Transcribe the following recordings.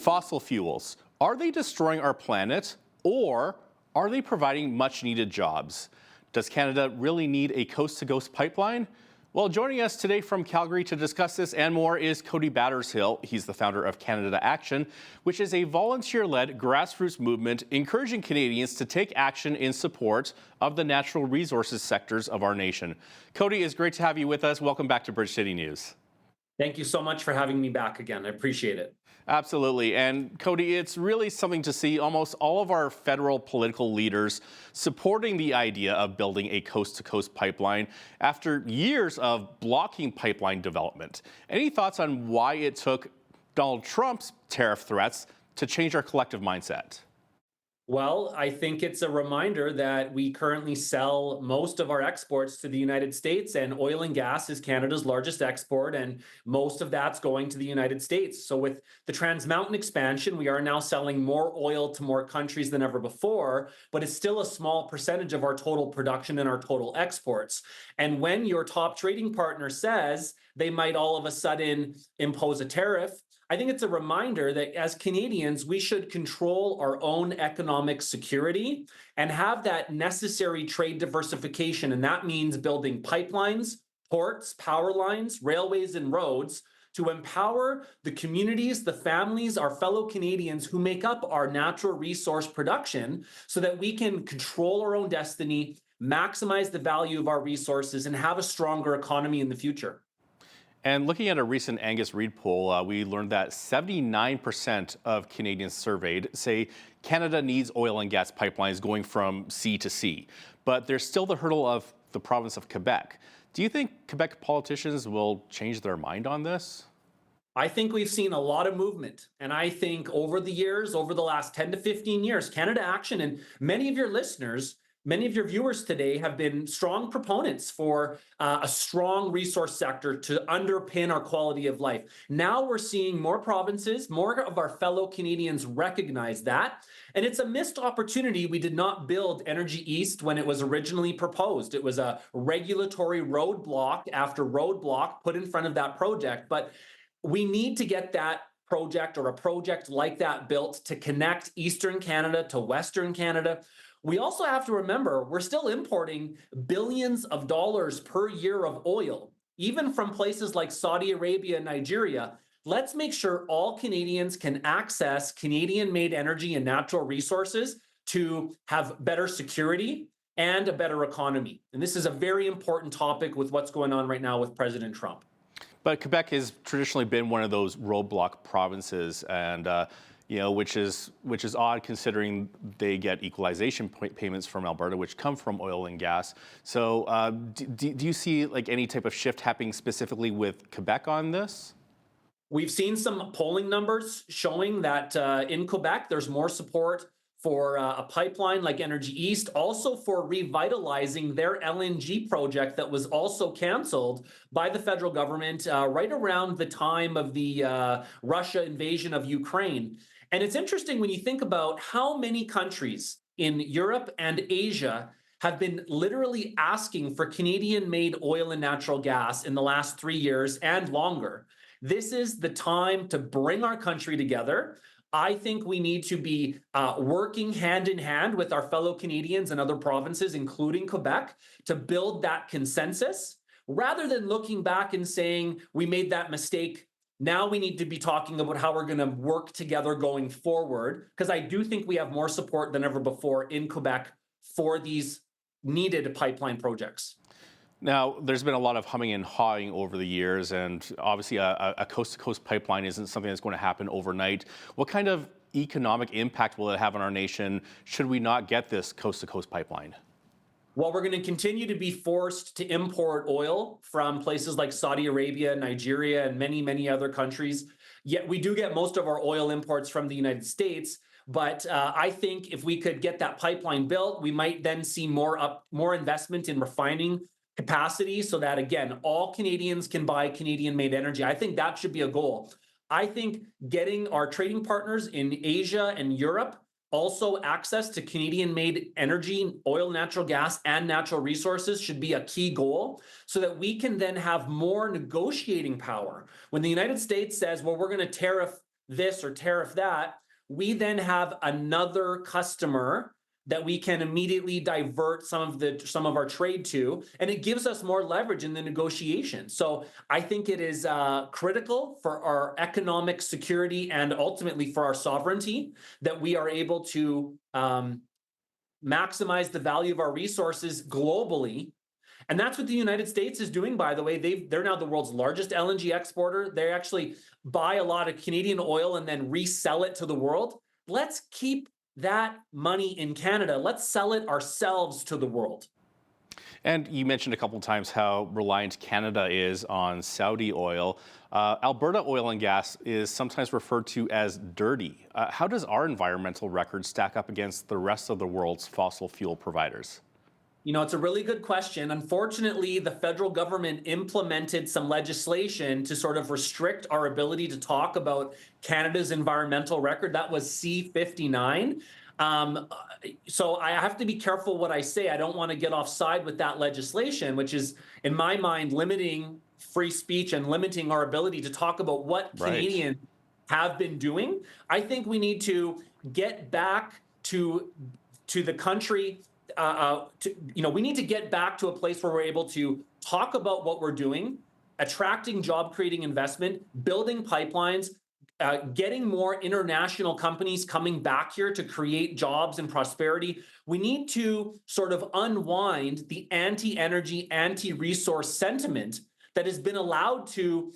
Fossil fuels, are they destroying our planet or are they providing much needed jobs? Does Canada really need a coast-to-coast pipeline? Well, joining us today from Calgary to discuss this and more is Cody Battershill. He's the founder of Canada Action, which is a volunteer-led grassroots movement encouraging Canadians to take action in support of the natural resources sectors of our nation. Cody, it's great to have you with us. Welcome back to Bridge City News. Thank you so much for having me back again. I appreciate it. Absolutely. And Cody, it's really something to see almost all of our federal political leaders supporting the idea of building a coast-to-coast pipeline after years of blocking pipeline development. Any thoughts on why it took Donald Trump's tariff threats to change our collective mindset? Well, I think it's a reminder that we currently sell most of our exports to the United States, and oil and gas is Canada's largest export, and most of that's going to the United States. So with the Trans Mountain expansion, we are now selling more oil to more countries than ever before, but it's still a small percentage of our total production and our total exports. And when your top trading partner says they might all of a sudden impose a tariff, I think it's a reminder that as Canadians, we should control our own economic security and have that necessary trade diversification. And that means building pipelines, ports, power lines, railways, and roads to empower the communities, the families, our fellow Canadians who make up our natural resource production so that we can control our own destiny, maximize the value of our resources, and have a stronger economy in the future. And looking at a recent Angus Reid poll, we learned that 79% of Canadians surveyed say Canada needs oil and gas pipelines going from sea to sea. But there's still the hurdle of the province of Quebec. Do you think Quebec politicians will change their mind on this? I think we've seen a lot of movement. And I think over the years, over the last 10 to 15 years, Canada Action and many of your listeners, many of your viewers today have been strong proponents for a strong resource sector to underpin our quality of life. Now we're seeing more provinces, more of our fellow Canadians recognize that. And it's a missed opportunity. We did not build Energy East when it was originally proposed. It was a regulatory roadblock after roadblock put in front of that project. But we need to get that project or a project like that built to connect Eastern Canada to Western Canada. We also have to remember we're still importing billions of dollars per year of oil, even from places like Saudi Arabia and Nigeria. Let's make sure all Canadians can access Canadian-made energy and natural resources to have better security and a better economy. And this is a very important topic with what's going on right now with President Trump. But Quebec has traditionally been one of those roadblock provinces, and which is odd considering they get equalization payments from Alberta, which come from oil and gas. So do you see like any type of shift happening specifically with Quebec on this? We've seen some polling numbers showing that in Quebec, there's more support for a pipeline like Energy East, also for revitalizing their LNG project that was also canceled by the federal government right around the time of the Russia invasion of Ukraine. And it's interesting when you think about how many countries in Europe and Asia have been literally asking for Canadian-made oil and natural gas in the last 3 years and longer. This is the time to bring our country together. I think we need to be working hand in hand with our fellow Canadians and other provinces, including Quebec, to build that consensus, rather than looking back and saying we made that mistake. Now we need to be talking about how we're going to work together going forward, because I do think we have more support than ever before in Quebec for these needed pipeline projects. Now, there's been a lot of humming and hawing over the years, and obviously a coast-to-coast pipeline isn't something that's going to happen overnight. What kind of economic impact will it have on our nation should we not get this coast-to-coast pipeline? Well, we're going to continue to be forced to import oil from places like Saudi Arabia, Nigeria, and many, many other countries. Yet we do get most of our oil imports from the United States. But I think if we could get that pipeline built, we might then see more investment in refining capacity so that, again, all Canadians can buy Canadian-made energy. I think that should be a goal. I think getting our trading partners in Asia and Europe also access to Canadian-made energy, oil, natural gas, and natural resources should be a key goal so that we can then have more negotiating power. When the United States says, well, we're going to tariff this or tariff that, we then have another customer that we can immediately divert some of our trade to, and it gives us more leverage in the negotiation. So I think it is critical for our economic security and ultimately for our sovereignty that we are able to maximize the value of our resources globally. And that's what the United States is doing, by the way. They're now the world's largest LNG exporter. They actually buy a lot of Canadian oil and then resell it to the world. Let's keep that money in Canada. Let's sell it ourselves to the world. And you mentioned a couple of times how reliant Canada is on Saudi oil. Alberta oil and gas is sometimes referred to as dirty. How does our environmental record stack up against the rest of the world's fossil fuel providers? You know, it's a really good question. Unfortunately, the federal government implemented some legislation to sort of restrict our ability to talk about Canada's environmental record. That was C-59. So I have to be careful what I say. I don't want to get offside with that legislation, which is, in my mind, limiting free speech and limiting our ability to talk about what Canadians have been doing. I think we need to get back to the country. We need to get back to a place where we're able to talk about what we're doing, attracting job creating investment, building pipelines, getting more international companies coming back here to create jobs and prosperity. We need to sort of unwind the anti-energy, anti-resource sentiment that has been allowed to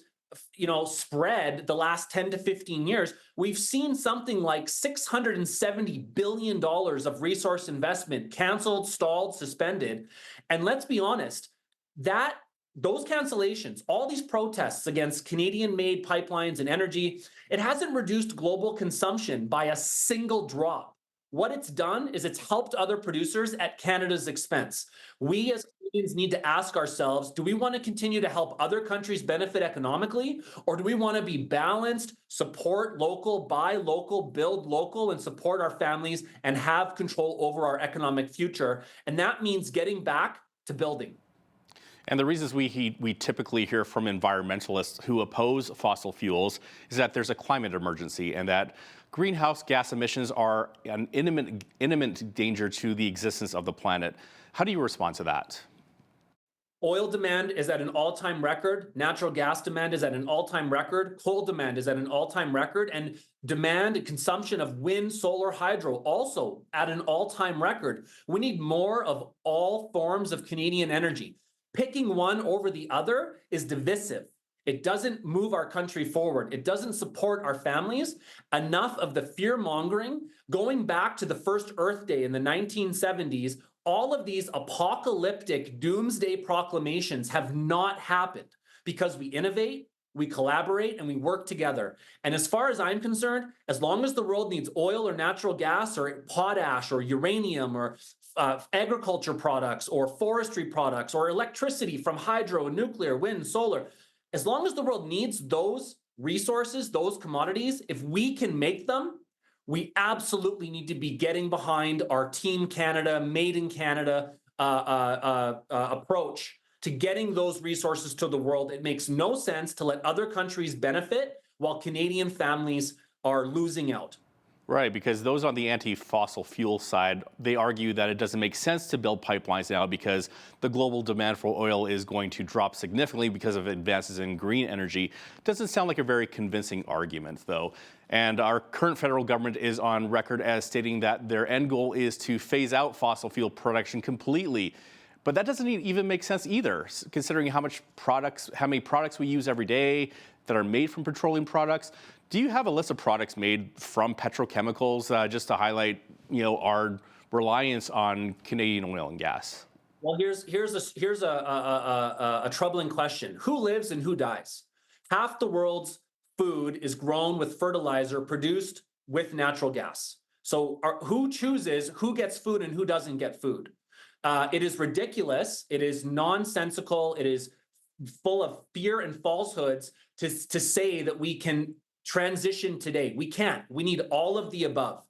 spread the last 10 to 15 years. We've seen something like $670 billion of resource investment canceled, stalled, suspended. And let's be honest, those cancellations, all these protests against Canadian-made pipelines and energy, it hasn't reduced global consumption by a single drop. What it's done is it's helped other producers at Canada's expense. We as Canadians need to ask ourselves, do we want to continue to help other countries benefit economically, or do we want to be balanced, support local, buy local, build local, and support our families and have control over our economic future? And that means getting back to building. And the reasons we typically hear from environmentalists who oppose fossil fuels is that there's a climate emergency and that greenhouse gas emissions are an imminent danger to the existence of the planet. How do you respond to that? Oil demand is at an all-time record. Natural gas demand is at an all-time record. Coal demand is at an all-time record. And demand and consumption of wind, solar, hydro also at an all-time record. We need more of all forms of Canadian energy. Picking one over the other is divisive. It doesn't move our country forward. It doesn't support our families. Enough of the fear-mongering. Going back to the first Earth Day in the 1970s, all of these apocalyptic doomsday proclamations have not happened because we innovate, we collaborate, and we work together. And as far as I'm concerned, as long as the world needs oil or natural gas or potash or uranium or agriculture products or forestry products or electricity from hydro, nuclear, wind, solar, as long as the world needs those resources, those commodities, if we can make them, we absolutely need to be getting behind our Team Canada, Made in Canada approach to getting those resources to the world. It makes no sense to let other countries benefit while Canadian families are losing out. Right, because those on the anti-fossil fuel side, they argue that it doesn't make sense to build pipelines now because the global demand for oil is going to drop significantly because of advances in green energy. Doesn't sound like a very convincing argument, though. And our current federal government is on record as stating that their end goal is to phase out fossil fuel production completely. But that doesn't even make sense either, considering how many products we use every day that are made from petroleum products. Do you have a list of products made from petrochemicals just to highlight, our reliance on Canadian oil and gas? Well, here's a troubling question. Who lives and who dies? Half the world's food is grown with fertilizer produced with natural gas. So who chooses who gets food and who doesn't get food? It is ridiculous. It is nonsensical. It is full of fear and falsehoods to say that we can transition today. We can't. We need all of the above.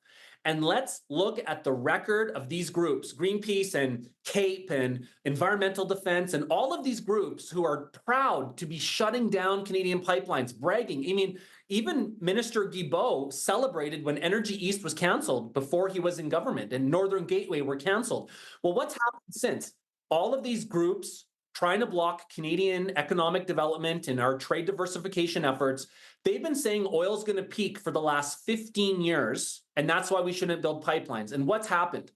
And let's look at the record of these groups, Greenpeace and CAPE and Environmental Defense, and all of these groups who are proud to be shutting down Canadian pipelines, bragging. I mean, even Minister Guilbeault celebrated when Energy East was canceled before he was in government, and Northern Gateway were canceled. Well, what's happened since? All of these groups trying to block Canadian economic development and our trade diversification efforts, they've been saying oil's going to peak for the last 15 years, and that's why we shouldn't build pipelines. And what's happened?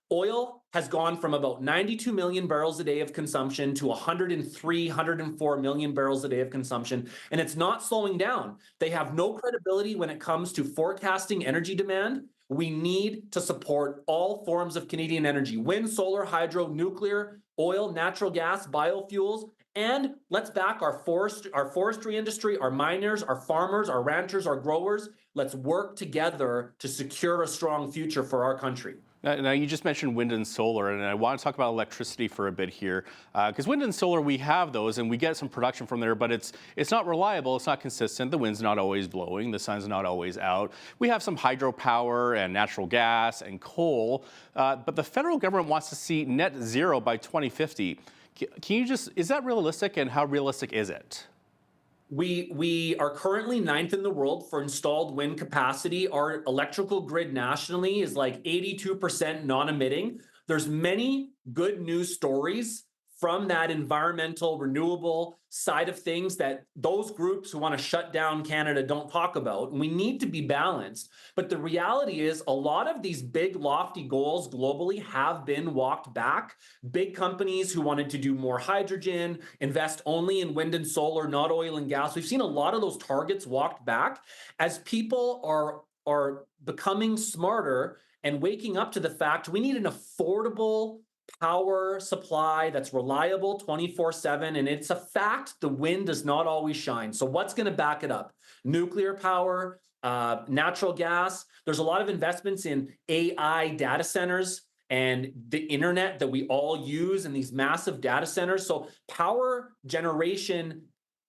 Oil has gone from about 92 million barrels a day of consumption to 103, 104 million barrels a day of consumption, and it's not slowing down. They have no credibility when it comes to forecasting energy demand. We need to support all forms of Canadian energy: wind, solar, hydro, nuclear, oil, natural gas, biofuels, and let's back our forestry industry, our miners, our farmers, our ranchers, our growers. Let's work together to secure a strong future for our country. Now, you just mentioned wind and solar, and I want to talk about electricity for a bit here, because wind and solar, we have those, and we get some production from there, but it's not reliable, it's not consistent. The wind's not always blowing, the sun's not always out. We have some hydropower and natural gas and coal, but the federal government wants to see net zero by 2050. Is that realistic, and how realistic is it? We are currently 9th in the world for installed wind capacity. Our electrical grid nationally is like 82% non-emitting. There's many good news stories from that environmental, renewable side of things that those groups who want to shut down Canada don't talk about. And we need to be balanced. But the reality is, a lot of these big, lofty goals globally have been walked back. Big companies who wanted to do more hydrogen, invest only in wind and solar, not oil and gas. We've seen a lot of those targets walked back as people are becoming smarter and waking up to the fact we need an affordable power supply that's reliable 24/7. And it's a fact the wind does not always shine. So what's going to back it up? Nuclear power, natural gas. There's a lot of investments in AI data centers and the internet that we all use in these massive data centers. So power generation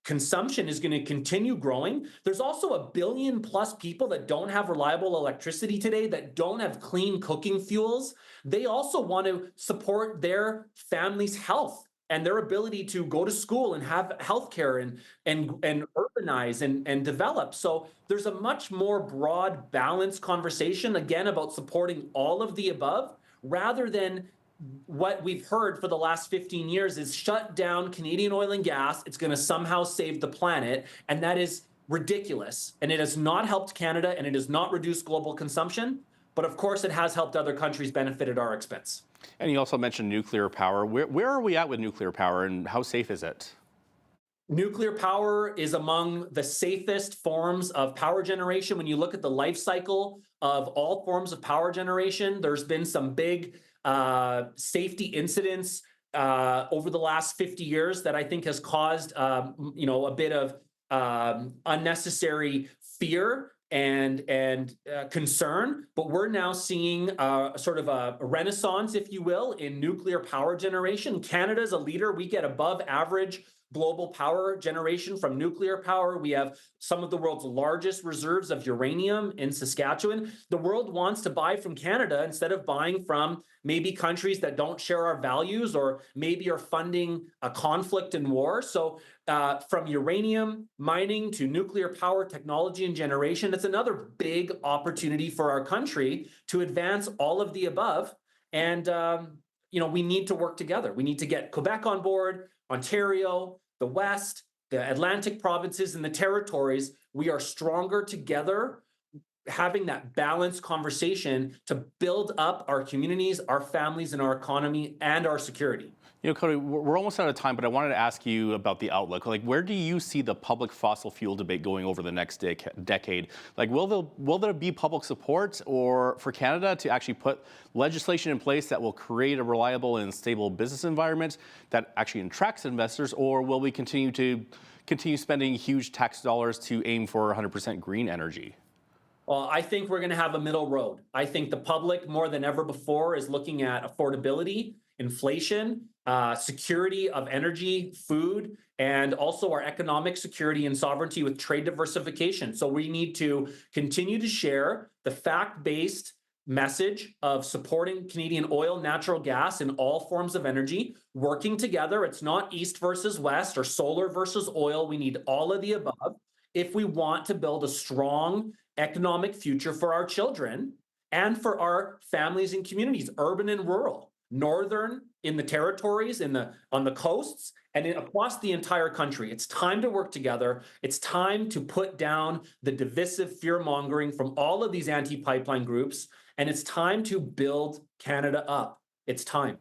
consumption is going to continue growing. There's also 1 billion plus people that don't have reliable electricity today, that don't have clean cooking fuels. They also want to support their family's health and their ability to go to school and have healthcare and urbanize and develop. So there's a much more broad, balanced conversation, again, about supporting all of the above, rather than what we've heard for the last 15 years is shut down Canadian oil and gas. It's going to somehow save the planet. And that is ridiculous. And it has not helped Canada, and it has not reduced global consumption. But of course, it has helped other countries benefit at our expense. And you also mentioned nuclear power. Where are we at with nuclear power, and how safe is it? Nuclear power is among the safest forms of power generation. When you look at the life cycle of all forms of power generation, there's been some big safety incidents over the last 50 years that I think has caused a bit of unnecessary fear and concern. But we're now seeing sort of a renaissance, if you will, in nuclear power generation. Canada's a leader. We get above average global power generation from nuclear power. We have some of the world's largest reserves of uranium in Saskatchewan. The world wants to buy from Canada instead of buying from maybe countries that don't share our values or maybe are funding a conflict and war. So from uranium mining to nuclear power technology and generation, it's another big opportunity for our country to advance all of the above. And we need to work together. We need to get Quebec on board, Ontario, the West, the Atlantic provinces, and the territories. We are stronger together, having that balanced conversation to build up our communities, our families, and our economy, and our security. Cody, we're almost out of time, but I wanted to ask you about the outlook. Like, where do you see the public fossil fuel debate going over the next decade? Like, will there be public support or for Canada to actually put legislation in place that will create a reliable and stable business environment that actually attracts investors, or will we continue spending huge tax dollars to aim for 100% green energy? Well, I think we're going to have a middle road. I think the public, more than ever before, is looking at affordability, inflation, security of energy, food, and also our economic security and sovereignty with trade diversification. So we need to continue to share the fact-based message of supporting Canadian oil, natural gas, and all forms of energy, working together. It's not east versus west or solar versus oil. We need all of the above if we want to build a strong economic future for our children and for our families and communities, urban and rural, northern, in the territories, on the coasts, and across the entire country. It's time to work together. It's time to put down the divisive fear mongering from all of these anti-pipeline groups, and it's time to build Canada up. It's time.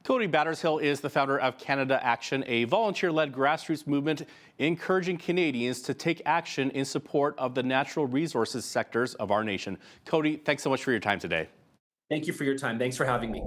Cody Battershill is the founder of Canada Action, a volunteer-led grassroots movement encouraging Canadians to take action in support of the natural resources sectors of our nation. Cody, thanks so much for your time today. Thank you for your time. Thanks for having me.